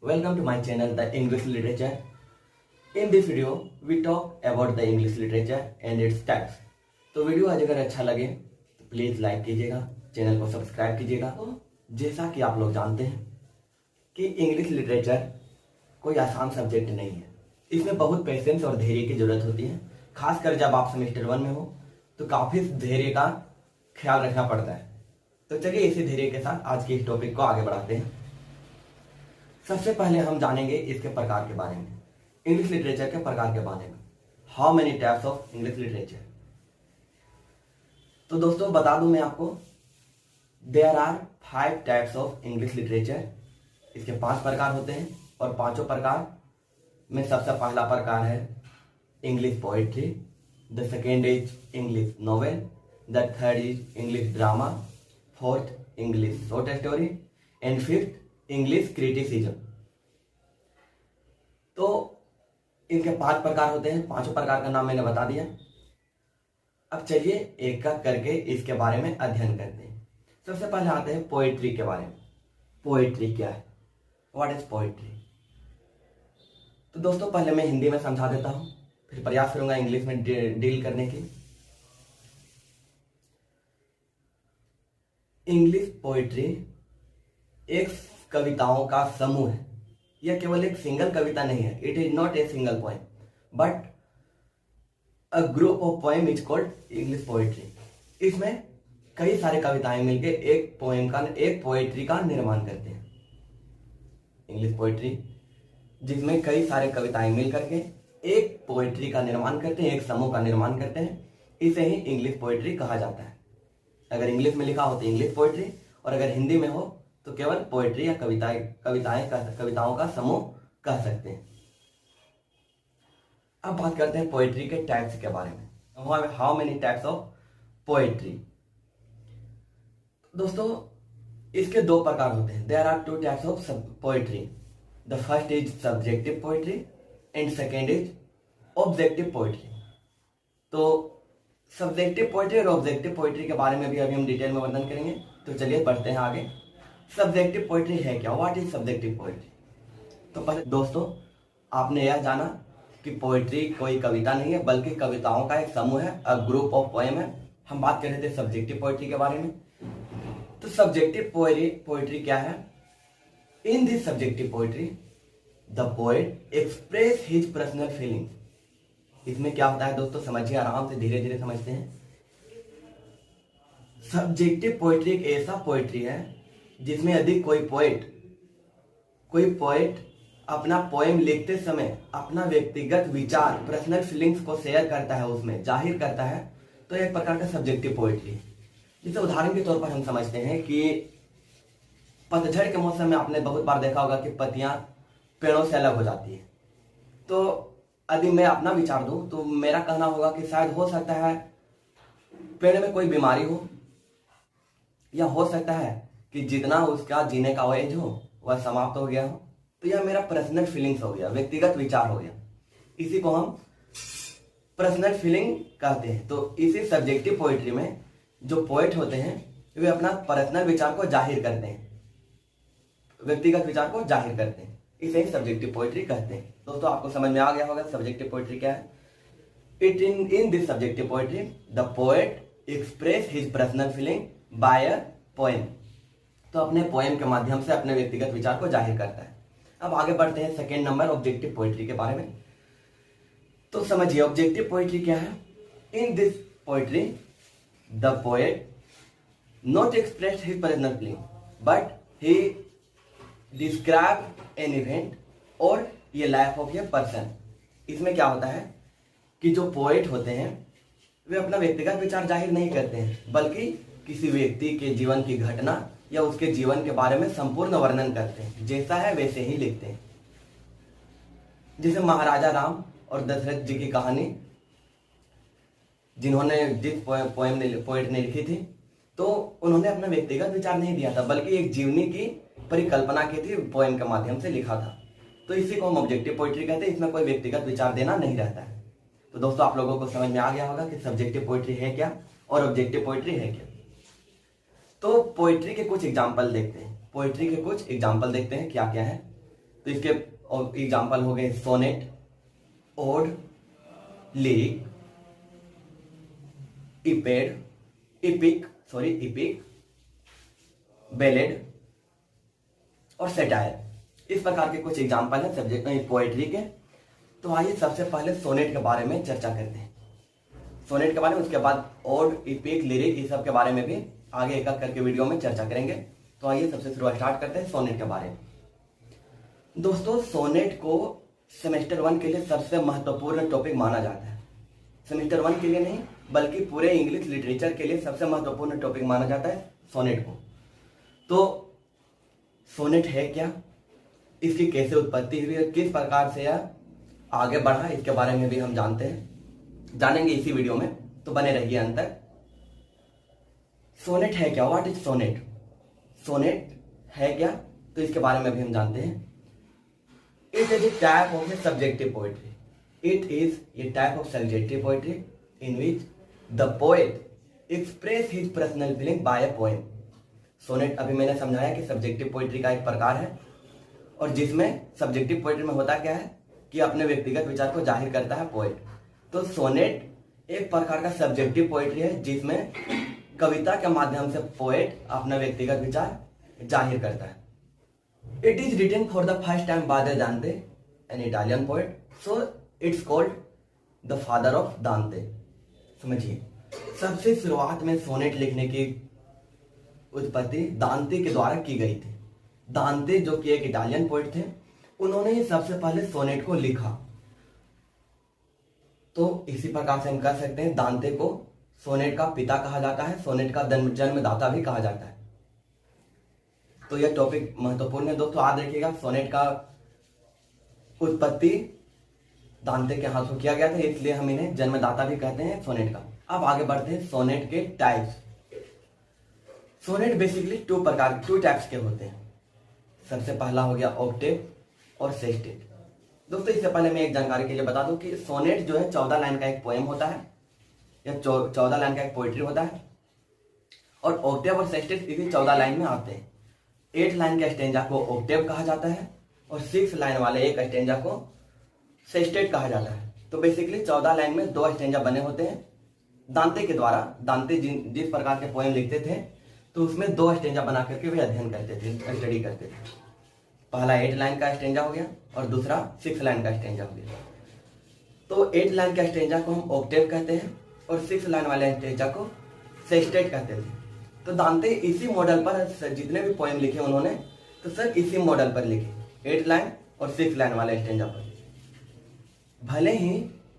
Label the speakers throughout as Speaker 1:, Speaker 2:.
Speaker 1: Welcome to my channel, The English Literature. In this video, we talk about the English literature and its types. तो video आज अगर अच्छा लगे तो please like कीजिएगा, channel को सब्सक्राइब कीजिएगा। तो जैसा कि आप लोग जानते हैं कि इंग्लिश लिटरेचर कोई आसान सब्जेक्ट नहीं है। इसमें बहुत पेशेंस और धैर्य की ज़रूरत होती है। खासकर जब आप सेमेस्टर 1 में हो तो काफ़ी धैर्य का ख्याल रखना पड़ता है। तो चलिए इसी धैर्य के साथ आज के इस टॉपिक को आगे बढ़ाते हैं। सबसे पहले हम जानेंगे इसके प्रकार के बारे में, इंग्लिश लिटरेचर के प्रकार के बारे में। How many types of English literature. तो दोस्तों बता दूं मैं आपको, there are 5 types of English literature. इसके 5 प्रकार होते हैं और पांचों प्रकार में सबसे पहला प्रकार है English poetry, the second is English novel, the third is English drama, fourth English short story and fifth English criticism. तो इनके 5 प्रकार होते हैं, पांचों प्रकार का नाम मैंने बता दिया। अब चलिए एक एक करके इसके बारे में अध्ययन करते हैं। सबसे पहले आते हैं पोएट्री के बारे में। पोएट्री क्या है, व्हाट इज पोएट्री। तो दोस्तों पहले मैं हिंदी में समझा देता हूं, फिर प्रयास करूंगा इंग्लिश में डील करने की। इंग्लिश पोएट्री एक कविताओं का समूह है। यह केवल एक सिंगल कविता नहीं है। It is not a single poem but a group of poem is called English poetry. इसमें कई सारे कविताएं मिलकर एक पोएट्री का निर्माण करते हैं। इंग्लिश पोएट्री जिसमें कई सारे कविताएं मिल करके एक पोएट्री का निर्माण करते हैं, एक समूह का निर्माण करते हैं, इसे ही इंग्लिश पोएट्री कहा जाता है। अगर इंग्लिश में लिखा हो तो इंग्लिश पोएट्री, और अगर हिंदी में हो तो केवल पोएट्री या कविताओं का समूह कह सकते हैं। अब बात करते हैं पोएट्री के टाइप्स के बारे में। How many types of poetry. दोस्तों इसके 2 प्रकार होते हैं। There are 2 types of poetry. The first is subjective poetry and second is objective poetry. तो सब्जेक्टिव पोएट्री और ऑब्जेक्टिव पोएट्री के बारे में भी अभी हम डिटेल में वर्णन करेंगे। तो चलिए बढ़ते हैं आगे। सब्जेक्टिव पोएट्री है क्या, व्हाट इज सब्जेक्टिव पोएट्री। तो पहले दोस्तों आपने यह जाना कि पोएट्री कोई कविता नहीं है बल्कि कविताओं का एक समूह है, अ ग्रुप ऑफ पोएम है। हम बात कर रहे थे सब्जेक्टिव पोएट्री के बारे में। तो सब्जेक्टिव पोएट्री क्या है। In this subjective poetry the poet express his personal feelings. इसमें क्या होता है दोस्तों, समझिए आराम से, धीरे धीरे समझते हैं। सब्जेक्टिव पोएट्री एक ऐसा पोएट्री है जिसमें यदि कोई पोएट अपना पोएम लिखते समय अपना व्यक्तिगत विचार, पर्सनल फीलिंग्स को शेयर करता है, उसमें जाहिर करता है, तो एक प्रकार का सब्जेक्टिव पोएट्री है। जैसे उदाहरण के तौर पर हम समझते हैं कि पतझड़ के मौसम में आपने बहुत बार देखा होगा कि पत्तियां पेड़ों से अलग हो जाती है। तो यदि मैं अपना विचार दूं तो मेरा कहना होगा कि शायद हो सकता है पेड़ में कोई बीमारी हो, या हो सकता है कि जितना उसका जीने का एज हो वह समाप्त हो गया हो। तो यह मेरा पर्सनल फीलिंग्स हो गया, व्यक्तिगत विचार हो गया। इसी को हम पर्सनल फीलिंग कहते हैं। तो इसी सब्जेक्टिव पोएट्री में जो पोएट होते हैं वे अपना पर्सनल विचार को जाहिर करते हैं, व्यक्तिगत विचार को जाहिर करते हैं। इसे ही सब्जेक्टिव पोएट्री कहते हैं। दोस्तों आपको समझ में आ गया होगा सब्जेक्टिव पोएट्री क्या है। In this subjective poetry the poet express his personal feeling by a poem. तो अपने पोएम के माध्यम से अपने व्यक्तिगत विचार को जाहिर करता है। अब आगे बढ़ते हैं सेकेंड नंबर ऑब्जेक्टिव पोएट्री के बारे में। तो समझिए ऑब्जेक्टिव पोएट्री क्या है। In this poetry the poet not express his personal feeling but he describe an event और ये लाइफ ऑफ ए पर्सन। इसमें क्या होता है कि जो पोएट होते हैं वे अपना व्यक्तिगत विचार जाहिर नहीं करते हैं बल्कि किसी व्यक्ति के जीवन की घटना या उसके जीवन के बारे में संपूर्ण वर्णन करते हैं, जैसा है वैसे ही लिखते हैं। जैसे महाराजा राम और दशरथ जी की कहानी, जिन्होंने जिस पोएट ने लिखी थी, तो उन्होंने अपना व्यक्तिगत विचार नहीं दिया था बल्कि एक जीवनी की परिकल्पना की थी, पोएम के माध्यम से लिखा था। तो इसी को हम ऑब्जेक्टिव पोएट्री कहते हैं। इसमें कोई व्यक्तिगत विचार देना नहीं रहता है। तो दोस्तों आप लोगों को समझ में आ गया होगा कि सब्जेक्टिव पोएट्री है क्या और ऑब्जेक्टिव पोएट्री है क्या। तो पोएट्री के कुछ एग्जाम्पल देखते हैं। क्या क्या है। तो इसके एग्जाम्पल हो गए sonnet, ode, lyric, epic, ballad और सेटायर। इस प्रकार के कुछ एग्जाम्पल हैं सब्जेक्ट पोएट्री के। तो आइए सबसे पहले सोनेट के बारे में चर्चा करते हैं। सोनेट के बारे में, उसके बाद ओड, इपिक, लिरिक, इस सब के बारे में भी आगे एक एक करके वीडियो में चर्चा करेंगे। तो आइए सबसे शुरुआत स्टार्ट करते हैं सोनेट के बारे में। दोस्तों, सोनेट को सेमेस्टर 1 के लिए सबसे महत्वपूर्ण टॉपिक माना जाता है। सेमेस्टर 1 के लिए नहीं, बल्कि पूरे इंग्लिश लिटरेचर के लिए सबसे महत्वपूर्ण टॉपिक माना जाता है सोनेट को। तो सोनेट है क्या, इसकी कैसे उत्पत्ति हुई और किस प्रकार से यह आगे बढ़ा, इसके बारे में भी हम जानेंगे इसी वीडियो में। तो बने रहिए अंत तक। सोनेट है क्या, व्हाट इज सोनेट? सोनेट है क्या, तो इसके बारे में भी हम जानते हैं। It is a type of a subjective poetry. It is a type of subjective poetry in which the poet express his personal feeling by a poem. Sonnet अभी मैंने समझाया कि सब्जेक्टिव पोएट्री का एक प्रकार है, और जिसमें सब्जेक्टिव पोएट्री में होता क्या है कि अपने व्यक्तिगत विचार को जाहिर करता है पोएट। तो सोनेट एक प्रकार का सब्जेक्टिव पोएट्री है जिसमें कविता के माध्यम से पोएट अपना व्यक्तिगत विचार जाहिर करता है। It is written for the first time by Dante, an Italian poet, so it's called the father of Dante. समझिए, सबसे शुरुआत में सोनेट लिखने की उत्पत्ति दांते के द्वारा की गई थी। दांते जो कि एक इटालियन पोएट थे, उन्होंने ही सबसे पहले सोनेट को लिखा। तो इसी प्रकार से हम कह सकते हैं दांते को सोनेट का पिता कहा जाता है, सोनेट का जन्मदाता भी कहा जाता है। तो यह टॉपिक महत्वपूर्ण है दोस्तों, याद रखिएगा। सोनेट का उत्पत्ति दांते के हाथों किया गया था, इसलिए हम इन्हें जन्मदाता भी कहते हैं सोनेट का। अब आगे बढ़ते हैं सोनेट के types. Sonnet basically two types के होते हैं। सबसे पहला हो गया ऑक्टेव और सेस्टेट। दोस्तों, इससे पहले मैं एक जानकारी के लिए बता दूं कि सोनेट जो है 14 लाइन का एक पोएम होता है, या 14 लाइन का एक पोएट्री होता है, और ऑक्टेव और सेस्टेट इसी 14 लाइन में आते हैं। 8 लाइन के स्टेंजा को ऑक्टेव कहा जाता है, और 6 लाइन वाले एक स्टेंजा को सेस्टेट कहा जाता है। तो बेसिकली 14 लाइन में 2 स्टेंजा बने होते हैं दांते के द्वारा। दांते जिस प्रकार के पोएम लिखते थे, तो उसमें 2 स्टेंजा बना करके वे अध्ययन करते थे, स्टडी करते थे। पहला 8 लाइन का स्टेंजा हो गया और दूसरा 6 लाइन का स्टेंजा हो गया। तो 8 लाइन का स्टेंजा को हम ऑक्टेव कहते हैं, और 6 लाइन वाले स्टेंजा को सेस्टेट कहते थे। तो दांते इसी मॉडल पर जितने भी पोएम लिखे उन्होंने, तो सर इसी मॉडल पर लिखे, 8 लाइन और 6 लाइन वाले स्टेंजा पर। भले ही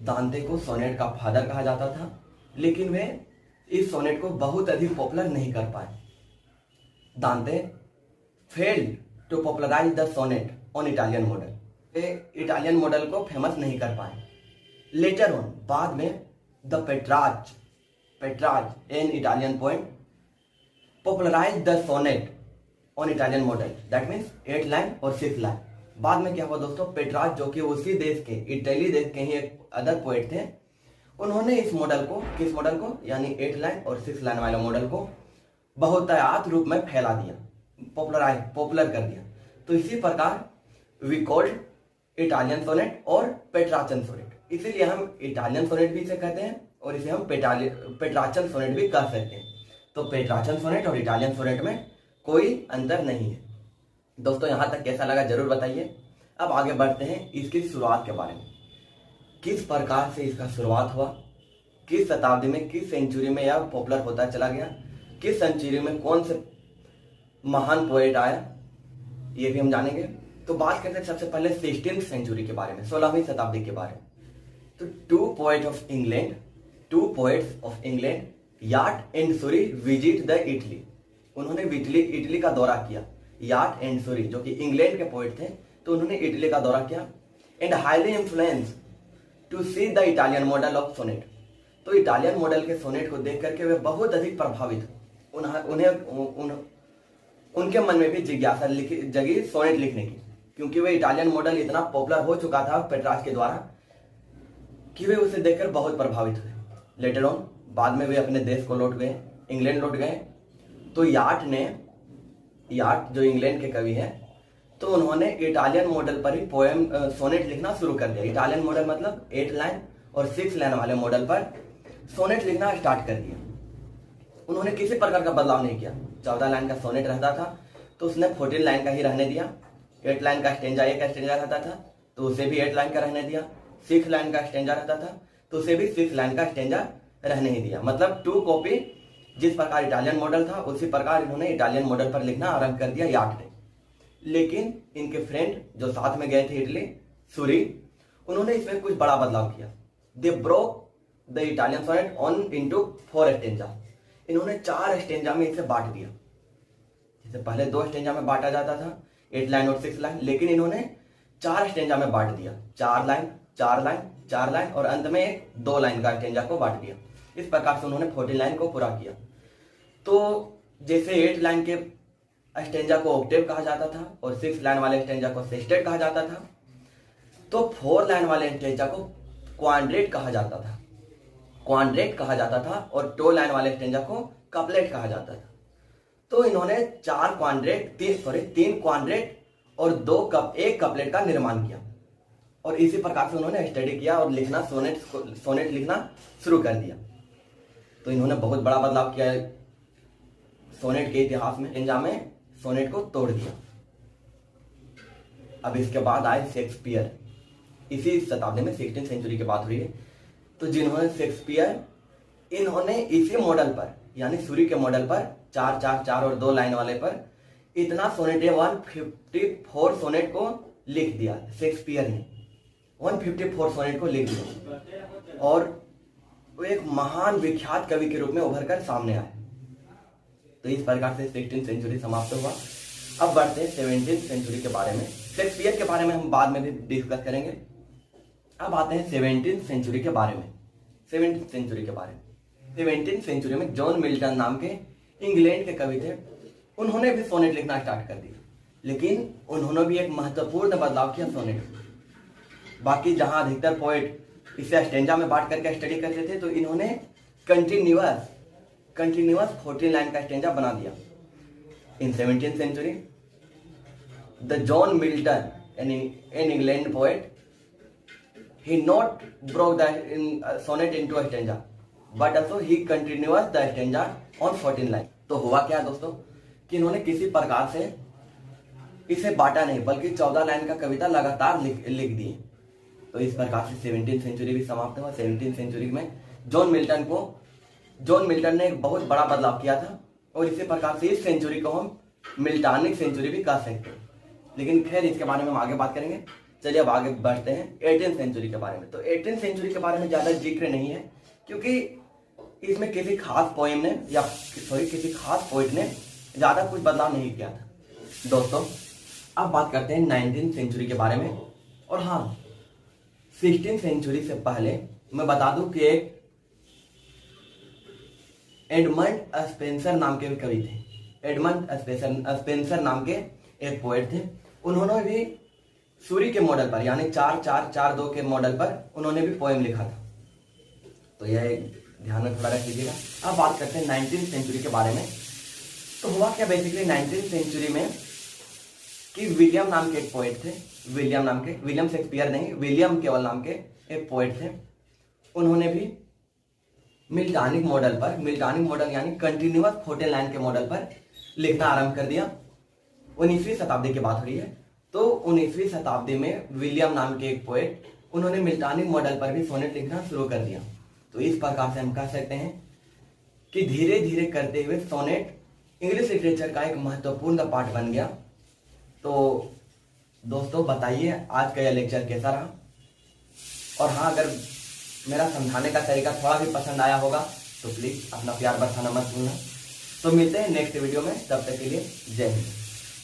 Speaker 1: दांते को सोनेट का फादर कहा जाता था, लेकिन वे इस सोनेट को बहुत अधिक पॉपुलर नहीं कर पाए। Dante failed to popularize the sonnet on Italian model. वे इटालियन मॉडल को फेमस नहीं कर पाए। लेटर ऑन, बाद में the Petrarch an Italian poet popularize the sonnet on Italian model, that means 8 line और 6 लाइन। बाद में क्या हुआ दोस्तों, पेट्रार्च जो कि उसी देश के, इटली देश के ही एक अदर पोएट थे, उन्होंने इस मॉडल को, किस मॉडल को, यानी 8 लाइन और 6 लाइन वाले मॉडल को बहुतायत रूप में फैला दिया, पॉपुलर कर दिया। तो इसी प्रकार वी कॉल्ड इटालियन सोनेट और पेट्रार्चन सोनेट। इसीलिए हम इटालियन सोनेट भी इसे कहते हैं, और इसे हम पेट्रार्चन सोनेट भी कह सकते हैं। तो पेट्रार्चन सोनेट और इटालियन सोनेट में कोई अंतर नहीं है। दोस्तों, यहां तक कैसा लगा जरूर बताइए। अब आगे बढ़ते हैं इसकी शुरुआत के बारे में। किस प्रकार से इसका शुरुआत हुआ, किस शताब्दी में, किस सेंचुरी में यह पॉपुलर होता चला गया, किस सेंचुरी में कौन से महान पोएट आया, ये भी हम जानेंगे। तो बात करते हैं सबसे पहले 16वीं सेंचुरी के बारे में, 16वीं शताब्दी के बारे में। तो two poets of England Wyatt and Surrey visit the Italy. उन्होंने इटली का दौरा किया। याट एंड सूरी जो कि इंग्लैंड के पोएट थे, तो उन्होंने इटली का दौरा किया। And highly influence to see the Italian model of sonnet. तो इटालियन मॉडल के सोनेट को देख करके वे बहुत अधिक प्रभावित उनके मन में भी जिज्ञासा जगी सोनेट लिखने की, क्योंकि वे इटालियन मॉडल इतना पॉपुलर हो चुका था पेट्रार्च के द्वारा कि वे उसे देखकर बहुत प्रभावित हुए। लेटर ऑन, बाद में वे अपने देश को लौट गए, इंग्लैंड लौट गए। तो याट जो इंग्लैंड के कवि हैं, तो उन्होंने इटालियन मॉडल पर ही पोएम सोनेट लिखना शुरू कर दिया। इटालियन मॉडल मतलब 8 लाइन और 6 लाइन वाले मॉडल पर सोनेट लिखना स्टार्ट कर दिया। उन्होंने किसी प्रकार का बदलाव नहीं किया। 14 लाइन का सोनेट रहता था तो उसने 14 लाइन का ही रहने दिया। 8 लाइन का स्टेंजा, एक स्टेंजा रहता था तो उसे भी 8 लाइन का रहने दिया। 6 लाइन का स्टेंजा रहता था तो उसे भी 6 लाइन का स्टेंजा रहने ही दिया। मतलब 2 कॉपी जिस प्रकार इटालियन मॉडल था उसी प्रकार इन्होंने इटालियन मॉडल पर लिखना आरंभ कर दिया याक ने। लेकिन इनके फ्रेंड जो साथ में गए थे इटली, सूरी, उन्होंने इसमें कुछ बड़ा बदलाव किया। They broke the Italian sonnet on into 4 stanza. इन्होंने 4 स्टेंजा में इसे बांट दिया। जैसे पहले 2 स्टेंजा में बांटा जाता था, 8 लाइन और 6 लाइन, लेकिन इन्होंने 4 स्टेंजा में बांट दिया। 4 लाइन, 4 लाइन, 4 लाइन और अंत में एक 2 लाइन का स्टेंजा को बांट दिया। इस प्रकार से उन्होंने 14 लाइन को पूरा किया। तो जैसे 8 लाइन के स्टेंजा को ऑक्टेव कहा जाता था और 6 लाइन वाले स्टेंजा को सेस्टेट कहा जाता था, तो 4 लाइन वाले स्टेंजा को क्वाड्रेट कहा जाता था। क्वाड्रेट कहा जाता था और 2 लाइन वाले स्टेंजा को कपलेट कहा जाता था। तो इन्होंने 3 क्वाड्रेट और 1 कपलेट का निर्माण किया और इसी प्रकार से उन्होंने स्टडी किया और लिखना सोनेट लिखना शुरू कर दिया। तो इन्होंने बहुत बड़ा बदलाव किया सोनेट के इतिहास में। स्टेंजा में सोनेट को तोड़ दिया। अब इसके बाद आए शेक्सपियर। इसी शताब्दी में 16वीं सेंचुरी की बात हुई है। तो जिन्होंने शेक्सपियर, इन्होंने इसी मॉडल पर यानी सूरी के मॉडल पर 4 4 4 और 2 लाइन वाले पर इतना सोनेट 154 सोनेट को लिख दिया। शेक्सपियर ने 154 सोनेट को लिख दिया और वो एक महान विख्यात कवि के रूप में उभर कर सामने आए। तो इस प्रकार से 16वीं सेंचुरी समाप्त हुआ। अब बढ़ते हैं 17वीं सेंचुरी के बारे में। शेक्सपियर के बारे में हम बाद में भी डिस्कस करेंगे। अब आते हैं 17वीं सेंचुरी के बारे में। 17वीं सेंचुरी के बारे में 17वीं सेंचुरी में जॉन मिल्टन नाम के इंग्लैंड के कवि थे। उन्होंने भी सोनेट लिखना स्टार्ट कर दिया, लेकिन उन्होंने भी एक महत्वपूर्ण बदलाव किया सोनेट। बाकी जहां अधिकतर पोएट इसे स्टेंजा में बांट करके स्टडी करते थे, तो इन्होंने कंटिन्यूअस 14 लाइन का स्टेंजा बना दिया। In 17th century the John Milton an England poet, he not broke the sonnet into a stanza but also he continues the stanza on 14 line। तो हुआ क्या दोस्तों कि इन्होंने किसी प्रकार से इसे बांटा नहीं, बल्कि 14 लाइन का कविता लगातार लिख दी। तो इस प्रकार से 17वीं सेंचुरी भी समाप्त हुआ। 17वीं सेंचुरी में जॉन मिल्टन ने एक बहुत बड़ा बदलाव किया था और इसी प्रकार से इस सेंचुरी को हम मिल्टानिक सेंचुरी भी कह सकते हैं। लेकिन खैर इसके बारे में हम आगे बात करेंगे। चलिए अब आगे बढ़ते हैं 18th सेंचुरी के बारे में। तो 18th सेंचुरी के बारे में ज्यादा जिक्र नहीं है, क्योंकि इसमें किसी खास पोइट ने ज्यादा कुछ बदलाव नहीं किया था। दोस्तों अब बात करते हैं 19th सेंचुरी के बारे में। और हाँ, 16th सेंचुरी से पहले मैं बता दूं कि एक एडमंड स्पेंसर नाम के भी कवि थे। एडमंड स्पेंसर नाम के एक पोएट थे। उन्होंने भी सूरी के मॉडल पर यानी 4 4 4 2 के मॉडल पर उन्होंने भी पोएम लिखा था। तो यह ध्यान में थोड़ा रख लीजिएगा। अब बात करते हैं 19th सेंचुरी के बारे में। तो हुआ क्या बेसिकली 19th सेंचुरी में कि विलियम नाम के एक पोएट थे। विलियम शेक्सपियर नहीं, विलियम केवल नाम के एक पोएट थे। उन्होंने भी मिल्टानिक मॉडल यानी कंटिन्यूअस 14 लाइन के मॉडल पर लिखना आरंभ कर दिया। 19वीं शताब्दी की बात हो रही है। तो 19वीं शताब्दी में विलियम नाम के एक पोएट, उन्होंने मिल्टानिक मॉडल पर भी सोनेट लिखना शुरू कर दिया। तो इस प्रकार से हम कह सकते हैं कि धीरे धीरे करते हुए सोनेट इंग्लिश लिटरेचर का एक महत्वपूर्ण पार्ट बन गया। तो दोस्तों बताइए आज का यह लेक्चर कैसा रहा। और हाँ, अगर मेरा समझाने का तरीका थोड़ा भी पसंद आया होगा तो प्लीज अपना प्यार बरसाना मत भूलना। तो मिलते हैं नेक्स्ट वीडियो में, तब तक के लिए जय हिंद।